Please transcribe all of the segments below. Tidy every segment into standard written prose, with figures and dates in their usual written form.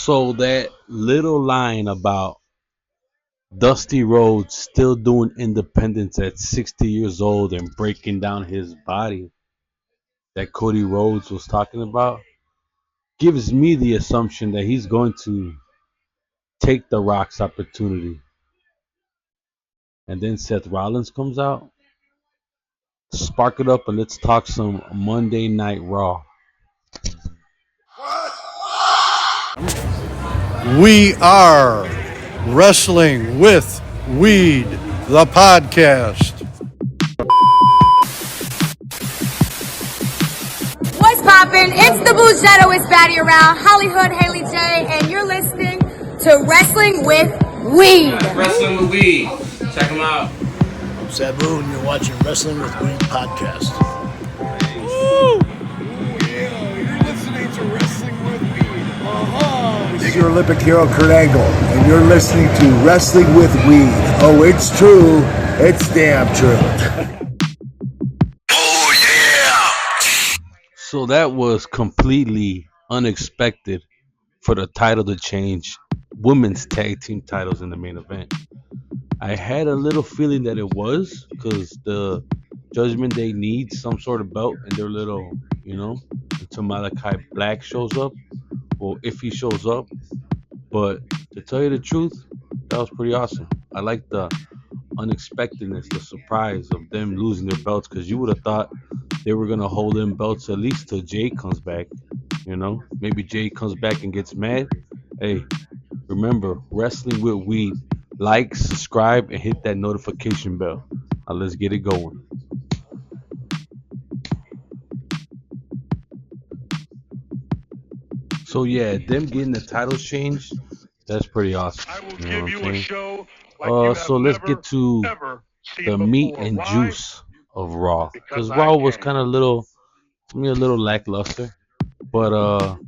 So that little line about Dusty Rhodes still doing independence at 60 years old and breaking down his body that Cody Rhodes was talking about gives me the assumption that he's going to take The Rock's opportunity. And then Seth Rollins comes out, spark it up, and let's talk some Monday Night Raw. We are Wrestling with Weed, the podcast. What's poppin'? It's the Boo Shadowist Batty around Hollywood Haley J, and you're listening to Wrestling with Weed. Wrestling with Weed. Check them out. I'm Sabu, and you're watching Wrestling with Weed podcast. Woo! Yeah, you're listening to Wrestling with Weed. This is your Olympic hero, Kurt Angle, and you're listening to Wrestling with Weed. Oh, it's true. It's damn true. So that was completely unexpected for the title to change women's tag team titles in the main event. I had a little feeling that it was because the Judgment Day needs some sort of belt in their little, until Malachi Black shows up. Well, if he shows up. But to tell you the truth, that was pretty awesome. I like the unexpectedness, the surprise of them losing their belts, because you would have thought they were going to hold them belts at least till Jay comes back. Maybe Jay comes back and gets mad. Hey, remember, Wrestling with Weed. Like, subscribe, and hit that notification bell. Now let's get it going. So yeah, them getting the titles changed, that's pretty awesome. I will give you a show like you have so let's get to the meat and juice of Raw, because Raw was kind of a little lackluster. But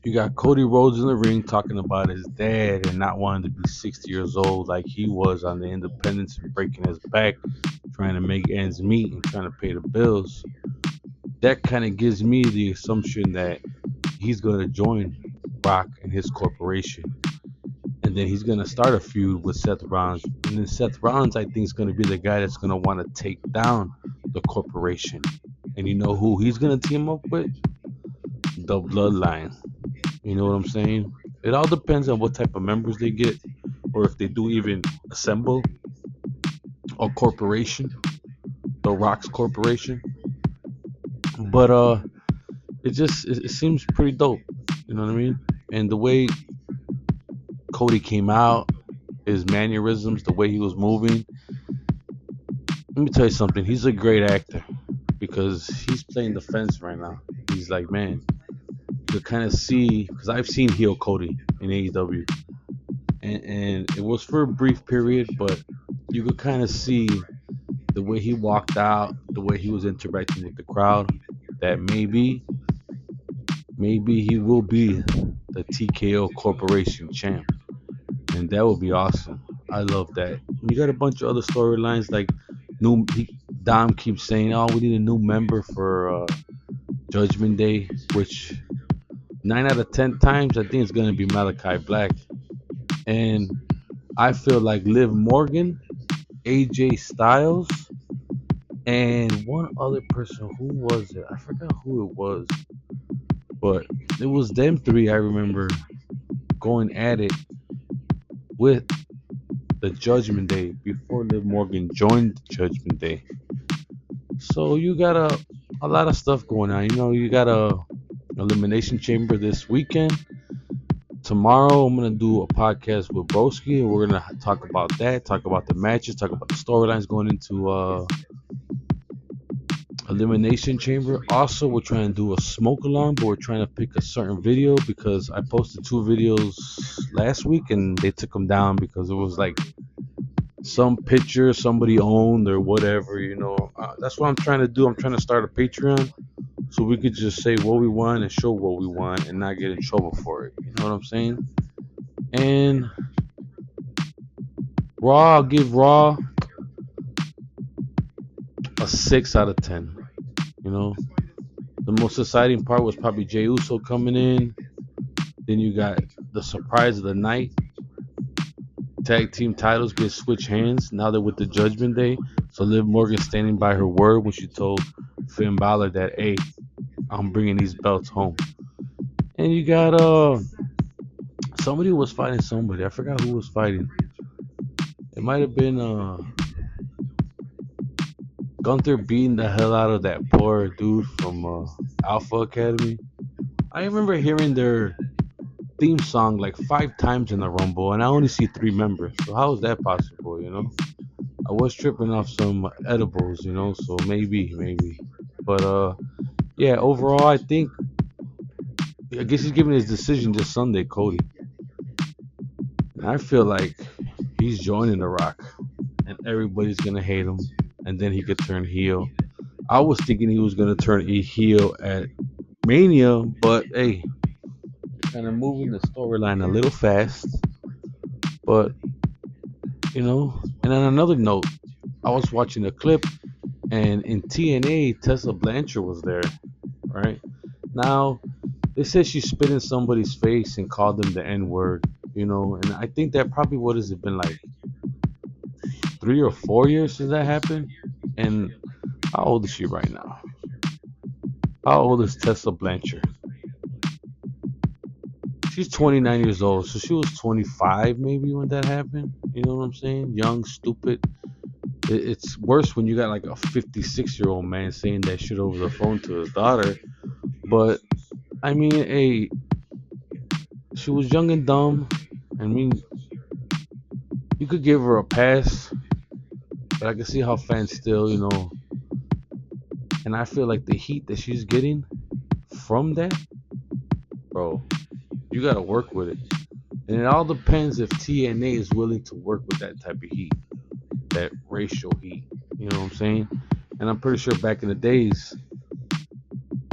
you got Cody Rhodes in the ring talking about his dad and not wanting to be 60 years old like he was on the Independence and breaking his back, trying to make ends meet and trying to pay the bills. That kind of gives me the assumption that he's going to join Rock and his corporation. And then he's going to start a feud with Seth Rollins. And then Seth Rollins, I think, is going to be the guy that's going to want to take down the corporation. And you know who he's going to team up with? The Bloodline. You know what I'm saying? It all depends on what type of members they get, or if they do even assemble a corporation, the Rock's corporation. But it seems pretty dope. You know what I mean? And the way Cody came out, his mannerisms, the way he was moving. Let me tell you something. He's a great actor because he's playing the fence right now. He's like, man, you kind of see, because I've seen heel Cody in AEW, and it was for a brief period, but you could kind of see the way he walked out, the way he was interacting with the crowd, that maybe he will be the TKO Corporation champ. And that would be awesome. I love that. You got a bunch of other storylines, like Dom keeps saying, oh, we need a new member for Judgment Day, which 9 out of 10 times I think it's going to be Malachi Black. And I feel like Liv Morgan, AJ Styles, and one other person. Who was it? I forgot who it was. But it was them three I remember going at it with the Judgment Day before Liv Morgan joined the Judgment Day. So you got a lot of stuff going on. You got a Elimination Chamber this weekend. Tomorrow I'm going to do a podcast with Broski, and we're going to talk about that, talk about the matches, talk about the storylines going into Elimination Chamber. Also, we're trying to do a smoke alarm, but we're trying to pick a certain video because I posted 2 videos last week and they took them down because it was like some picture somebody owned or whatever. That's what I'm trying to do. I'm trying to start a Patreon so we could just say what we want and show what we want and not get in trouble for it. You know what I'm saying? And Raw, I'll give Raw a 6 out of 10. The most exciting part was probably Jey Uso coming in. Then you got the surprise of the night. Tag team titles get switched hands. Now they're with the Judgment Day. So Liv Morgan standing by her word when she told Finn Balor that, hey, I'm bringing these belts home. And you got somebody was fighting somebody. I forgot who was fighting. It might have been Gunther beating the hell out of that poor dude from Alpha Academy. I remember hearing their theme song like 5 times in the Rumble, and I only see 3 members. So how is that possible? I was tripping off some edibles, so maybe. But yeah, overall, I guess he's giving his decision this Sunday, Cody. And I feel like he's joining The Rock, and everybody's gonna hate him, and then he could turn heel. I was thinking he was gonna turn heel at Mania, but hey, kind of moving the storyline a little fast. But and on another note, I was watching a clip, and in TNA, Tessa Blanchard was there, right? Now, they said she spit in somebody's face and called them the N-word, and I think that probably, what has it been, like 3 or 4 years since that happened? And how old is she right now? How old is Tessa Blanchard? She's 29 years old, so she was 25 maybe when that happened. You know what I'm saying? Young, stupid. It's worse when you got like a 56-year-old man saying that shit over the phone to his daughter. But I mean, hey, she was young and dumb. I mean, you could give her a pass, but I can see how fans still, and I feel like the heat that she's getting from that, bro, you gotta work with it. And it all depends if TNA is willing to work with that type of heat, that racial heat. You know what I'm saying? And I'm pretty sure back in the days,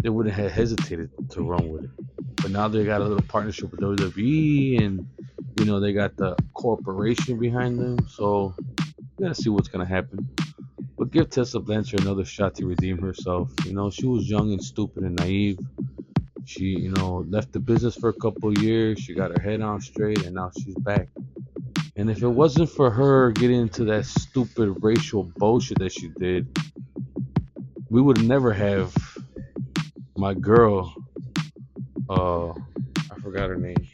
they wouldn't have hesitated to run with it. But now they got a little partnership with WWE, and they got the corporation behind them. So you gotta see what's gonna happen. But give Tessa Blanchard another shot to redeem herself. She was young and stupid and naive. She, left the business for a couple of years. She got her head on straight, and now she's back. And if it wasn't for her getting into that stupid racial bullshit that she did, we would never have my girl. I forgot her name.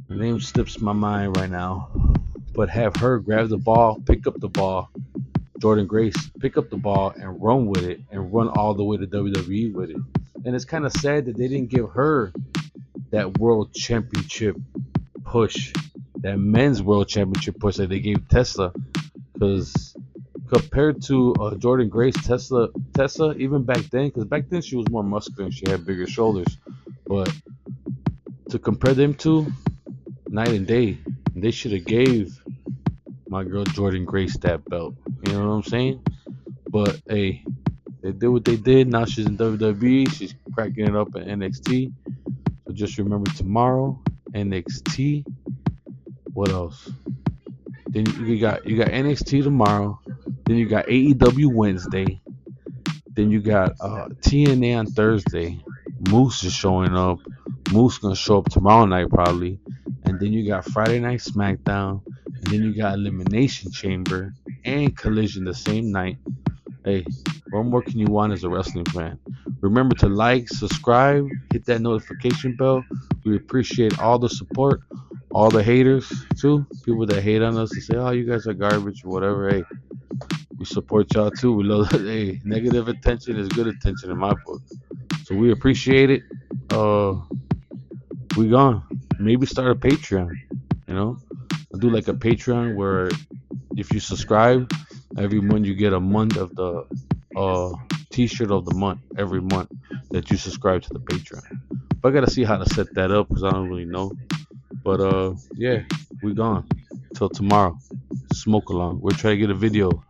Her name slips my mind right now. But have her grab the ball, pick up the ball, Jordan Grace, pick up the ball and run with it, and run all the way to WWE with it. And it's kind of sad that they didn't give her that world championship push, that men's world championship push that they gave Tessa. Because compared to Jordan Grace, Tessa, even back then, because back then she was more muscular and she had bigger shoulders. But to compare them to, night and day, they should have gave my girl Jordan Grace that belt. You know what I'm saying? But hey, they did what they did. Now she's in WWE. She's cracking it up at NXT. So just remember tomorrow, NXT. What else? Then you got NXT tomorrow. Then you got AEW Wednesday. Then you got TNA on Thursday. Moose is showing up. Moose gonna show up tomorrow night probably. And then you got Friday Night SmackDown. And then you got Elimination Chamber and Collision the same night. Hey, what more can you want as a wrestling fan? Remember to like, subscribe, hit that notification bell. We appreciate all the support, all the haters too. People that hate on us and say, "Oh, you guys are garbage" or whatever. Hey, we support y'all too. We love that. Hey, negative attention is good attention in my book. So we appreciate it. We gone. Maybe start a Patreon. I'll do like a Patreon where if you subscribe, every month you get a month of the t-shirt of the month every month that you subscribe to the Patreon. But I gotta see how to set that up because I don't really know. But yeah, we gone till tomorrow. Smoke along. We're trying to get a video.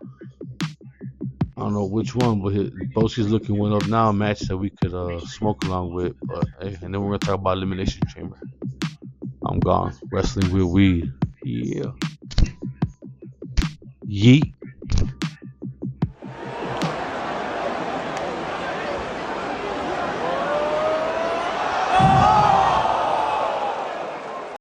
I don't know which one, but Bosky's looking one up now, a match that we could smoke along with. But hey, and then we're gonna talk about Elimination Chamber. I'm gone. Wrestling with weed. Yeah. Yeet.